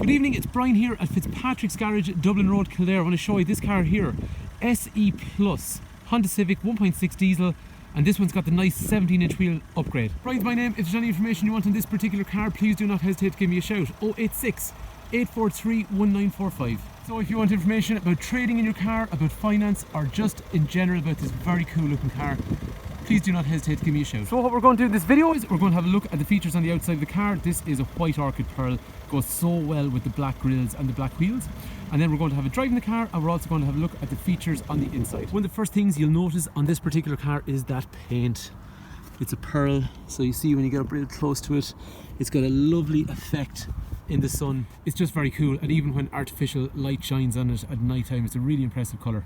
Good evening, it's Brian here at Fitzpatrick's Garage, Dublin Road, Kildare. I want to show you this car here, SE Plus, Honda Civic 1.6 diesel, and this one's got the nice 17-inch wheel upgrade. Brian's my name. If there's any information you want on this particular car, please do not hesitate to give me a shout. 086 843 1945. So if you want information about trading in your car, about finance, or just in general about this very cool looking car, please do not hesitate to give me a shout. So what we're going to do in this video is we're going to have a look at the features on the outside of the car. This is a white orchid pearl, goes so well with the black grills and the black wheels. And then we're going to have a drive in the car, and we're also going to have a look at the features on the inside. One of the first things you'll notice on this particular car is that paint. It's a pearl, so you see when you get up real close to it, it's got a lovely effect in the sun. It's just very cool, and even when artificial light shines on it at night time, it's a really impressive colour.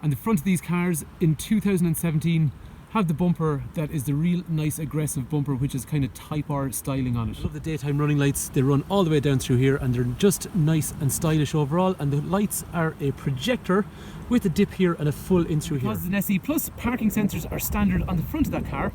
And the front of these cars in 2017 have the bumper that is the real nice aggressive bumper, which is kind of Type R styling on it. I love the daytime running lights. They run all the way down through here, and they're just nice and stylish overall. And the lights are a projector with a dip here and a full in through here. Because it's an SE Plus, parking sensors are standard on the front of that car,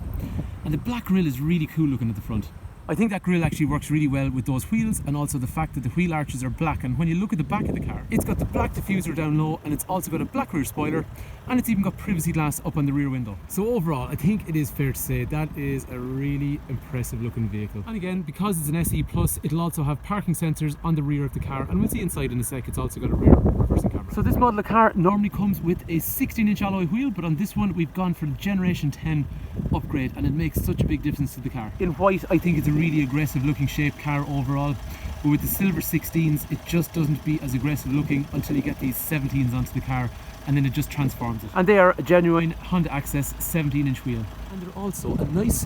and the black grille is really cool looking at the front. I think that grille actually works really well with those wheels, and also the fact that the wheel arches are black. And when you look at the back of the car, it's got the black diffuser down low, and it's also got a black rear spoiler, and it's even got privacy glass up on the rear window. So overall, I think it is fair to say that is a really impressive looking vehicle. And again, because it's an SE Plus, it'll also have parking sensors on the rear of the car, and we'll see inside in a sec. It's also got a rear reversing camera. So this model of car normally comes with a 16-inch alloy wheel, but on this one we've gone for the Generation 10 upgrade, and it makes such a big difference to the car. In white, I think it's a really aggressive looking shaped car overall, but with the silver 16s it just doesn't be as aggressive looking until you get these 17s onto the car, and then it just transforms it. And they are a genuine Honda Access 17-inch wheel, and they're also a nice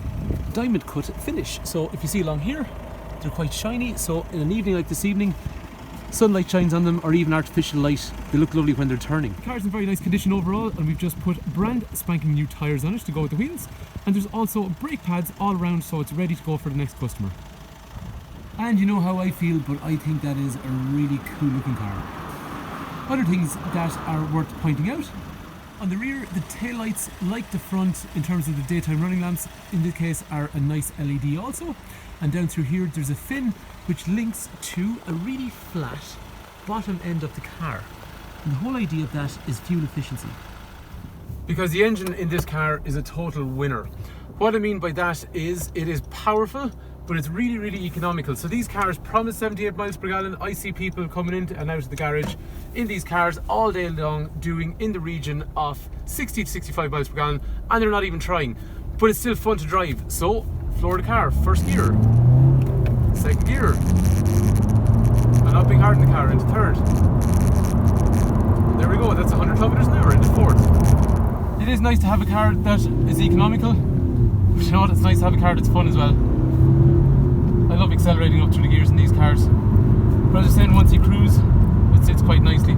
diamond cut finish. So if you see along here, they're quite shiny, so in an evening like this evening, sunlight shines on them, or even artificial light, they look lovely when they're turning. The car's in very nice condition overall, and we've just put brand spanking new tyres on it to go with the wheels, and there's also brake pads all around, so it's ready to go for the next customer. And you know how I feel, but I think that is a really cool looking car. Other things that are worth pointing out: on the rear, the taillights, like the front in terms of the daytime running lamps, in this case are a nice LED also. And down through here there's a fin which links to a really flat bottom end of the car. And the whole idea of that is fuel efficiency, because the engine in this car is a total winner. What I mean by that is it is powerful, but it's really, really economical. So these cars promise 78 miles per gallon. I see people coming in and out of the garage in these cars all day long doing in the region of 60 to 65 miles per gallon, and they're not even trying. But it's still fun to drive. So floor the car, first gear, second gear, and upping hard in the car into third. There we go, that's 100 kilometers an hour into fourth. It is nice to have a car that is economical, but you know what, it's nice to have a car that's fun as well. I love accelerating up through the gears in these cars, but as I was saying, once you cruise, it sits quite nicely.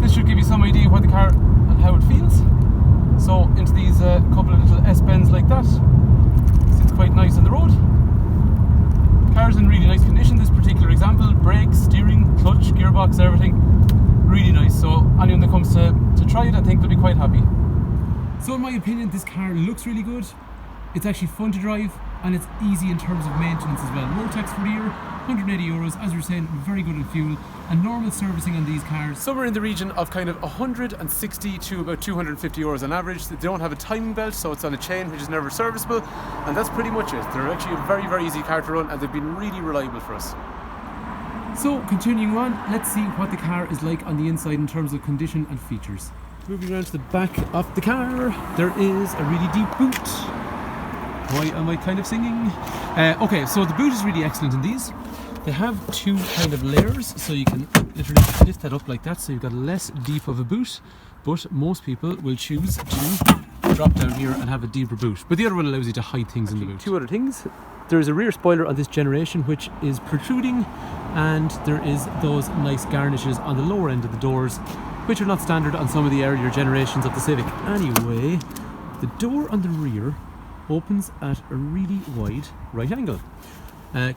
This should give you some idea what the car and how it feels. So into these couple of little S-bends like that, sits quite nice on the road. The car's in really nice condition. This particular example, brakes, steering, clutch, gearbox, everything, really nice. So anyone that comes to try it, I think they'll be quite happy. So in my opinion, this car looks really good. It's actually fun to drive, and it's easy in terms of maintenance as well. Road tax for the year, 180 euros, as we were saying, very good in fuel, and normal servicing on these cars, somewhere in the region of kind of 160 to about 250 euros on average. They don't have a timing belt, so it's on a chain which is never serviceable, and that's pretty much it. They're actually a very, very easy car to run, and they've been really reliable for us. So continuing on, let's see what the car is like on the inside in terms of condition and features. Moving around to the back of the car, there is a really deep boot. Why am I kind of singing? Okay, so the boot is really excellent in these. They have two kind of layers, so you can literally lift that up like that, so you've got less deep of a boot, but most people will choose to drop down here and have a deeper boot. But the other one allows you to hide things in the boot. Two other things. There is a rear spoiler on this generation which is protruding, and there is those nice garnishes on the lower end of the doors, which are not standard on some of the earlier generations of the Civic. Anyway, the door on the rear opens at a really wide right angle.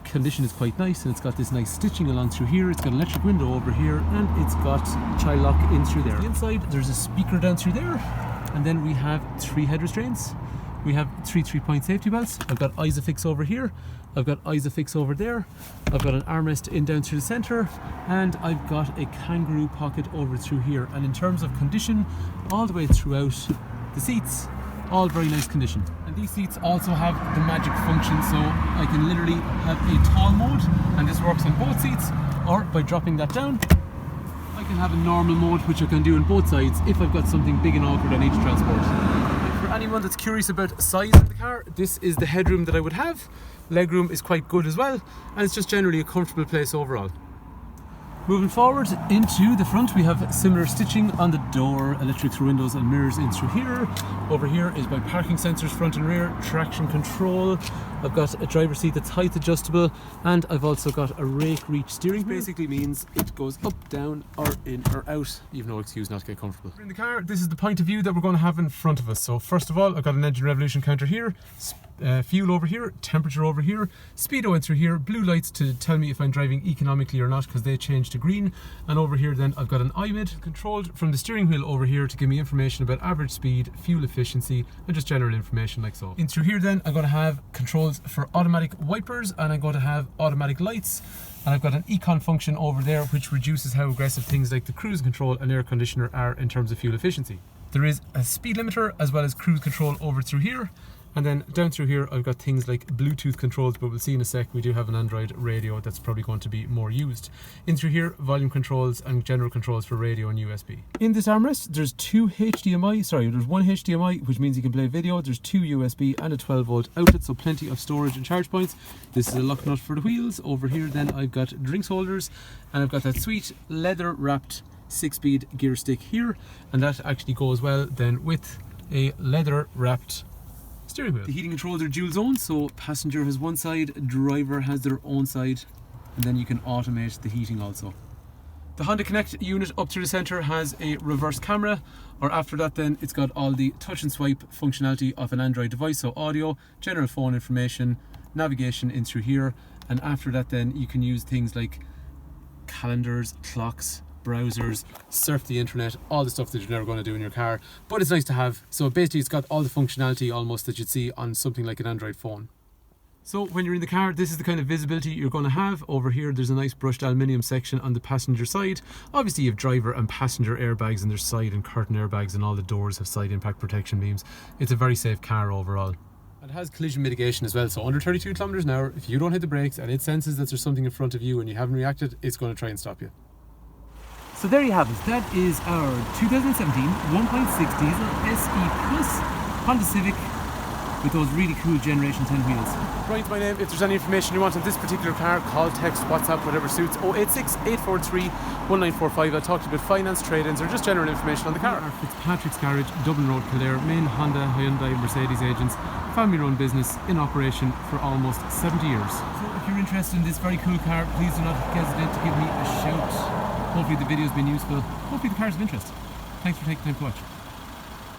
Condition is quite nice, and it's got this nice stitching along through here. It's got an electric window over here, and it's got child lock in through there. On the inside, there's a speaker down through there, and then we have 3 head restraints, We have three 3-point safety belts. I've got Isofix over here. I've got Isofix over there. I've got an armrest in down through the centre, and I've got a kangaroo pocket over through here. And in terms of condition, all the way throughout the seats, all very nice condition. And these seats also have the magic function, so I can literally have a tall mode, and this works on both seats, or by dropping that down, I can have a normal mode, which I can do on both sides if I've got something big and awkward I need to transport. For anyone that's curious about size of the car, this is the headroom that I would have. Legroom is quite good as well, and it's just generally a comfortable place overall. Moving forward into the front, we have similar stitching on the door, electric through windows and mirrors in through here. Over here is my parking sensors front and rear, traction control. I've got a driver's seat that's height adjustable, and I've also got a rake reach steering wheel. Basically means it goes up, down, or in or out. You've no excuse not to get comfortable. In the car, this is the point of view that we're going to have in front of us. So first of all, I've got an engine revolution counter here, fuel over here, temperature over here, speedo in through here, blue lights to tell me if I'm driving economically or not, because they change to green. And over here then I've got an iMid controlled from the steering wheel over here to give me information about average speed, fuel efficiency, and just general information like so. In through here then I'm going to have controls for automatic wipers, and I'm going to have automatic lights, and I've got an econ function over there which reduces how aggressive things like the cruise control and air conditioner are in terms of fuel efficiency. There is a speed limiter as well as cruise control over through here. And then down through here I've got things like Bluetooth controls, but we'll see in a sec we do have an Android radio that's probably going to be more used. In through here, volume controls and general controls for radio and USB. In this armrest there's there's one HDMI, which means you can play video. There's two USB and a 12-volt outlet, so plenty of storage and charge points. This is a lock nut for the wheels. Over here then I've got drinks holders, and I've got that sweet leather wrapped 6-speed gear stick here, and that actually goes well then with a leather wrapped steering wheel. The heating controls are dual zone, so passenger has one side, driver has their own side, and then you can automate the heating also. The Honda Connect unit up through the centre has a reverse camera, or after that then it's got all the touch and swipe functionality of an Android device, so audio, general phone information, navigation in through here, and after that then you can use things like calendars, clocks, browsers, surf the internet, all the stuff that you're never going to do in your car, but it's nice to have. So basically it's got all the functionality almost that you'd see on something like an Android phone. So when you're in the car, this is the kind of visibility you're going to have. Over here there's a nice brushed aluminium section on the passenger side. Obviously you have driver and passenger airbags, and there's side and curtain airbags, and all the doors have side impact protection beams. It's a very safe car overall. It has collision mitigation as well, so under 32 kilometers an hour, if you don't hit the brakes and it senses that there's something in front of you and you haven't reacted, it's going to try and stop you. So there you have it. That is our 2017 1.6 diesel SE Plus Honda Civic with those really cool Generation 10 wheels. Brian's my name. If there's any information you want on this particular car, call, text, WhatsApp, whatever suits. 086 843 1945. I'll talk to you about finance, trade-ins, or just general information on the car. Our Fitzpatrick's Garage, Dublin Road, Kildare, main Honda, Hyundai, Mercedes agents, family-run business in operation for almost 70 years. So if you're interested in this very cool car, please do not hesitate to give me a shout. Hopefully the video's been useful. Hopefully the car's of interest. Thanks for taking time to watch.